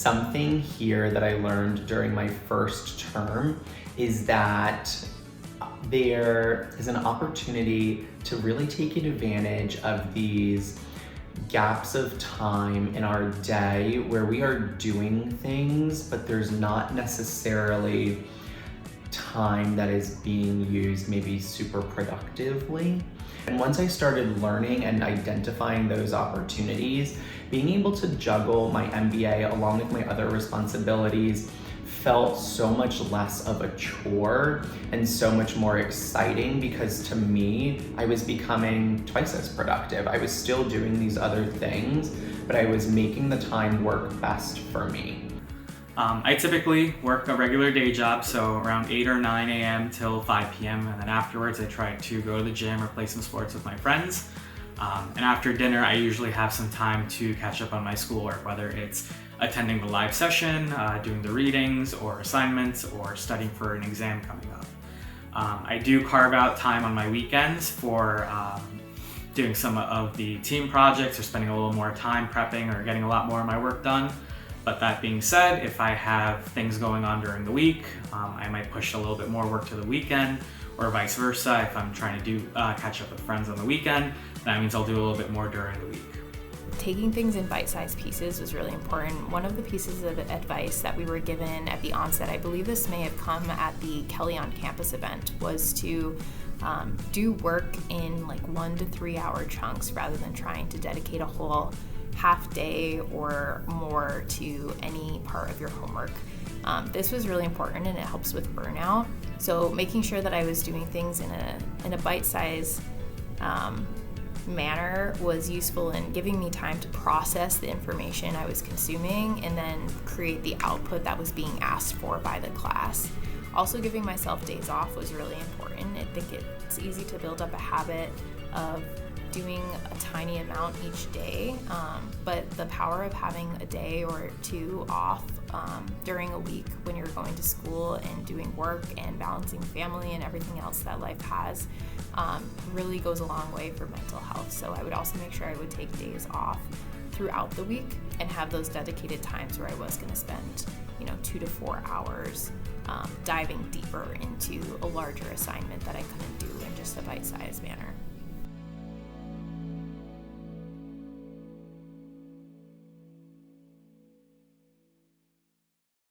Something here that I learned during my first term is that there is an opportunity to really take advantage of these gaps of time in our day where we are doing things, but there's not necessarily time that is being used maybe super productively. And once I started learning and identifying those opportunities, being able to juggle my MBA along with my other responsibilities felt so much less of a chore and so much more exciting, because to me, I was becoming twice as productive. I was still doing these other things, but I was making the time work best for me. I typically work a regular day job, so around 8 or 9 a.m. till 5 p.m. And then afterwards I try to go to the gym or play some sports with my friends. And after dinner, I usually have some time to catch up on my schoolwork, whether it's attending the live session, doing the readings or assignments, or studying for an exam coming up. I do carve out time on my weekends for doing some of the team projects or spending a little more time prepping or getting a lot more of my work done. But that being said, if I have things going on during the week, I might push a little bit more work to the weekend, or vice versa. If I'm trying to catch up with friends on the weekend, that means I'll do a little bit more during the week. Taking things in bite-sized pieces was really important. One of the pieces of advice that we were given at the onset, I believe this may have come at the Kelley on Campus event, was to do work in like 1 to 3 hour chunks rather than trying to dedicate a whole half day or more to any part of your homework. This was really important, and it helps with burnout. So making sure that I was doing things in a bite-sized manner was useful in giving me time to process the information I was consuming and then create the output that was being asked for by the class. Also, giving myself days off was really important. I think it's easy to build up a habit of doing a tiny amount each day, but the power of having a day or two off during a week when you're going to school and doing work and balancing family and everything else that life has really goes a long way for mental health. So I would also make sure I would take days off throughout the week and have those dedicated times where I was going to spend 2 to 4 hours diving deeper into a larger assignment that I couldn't do in just a bite-sized manner.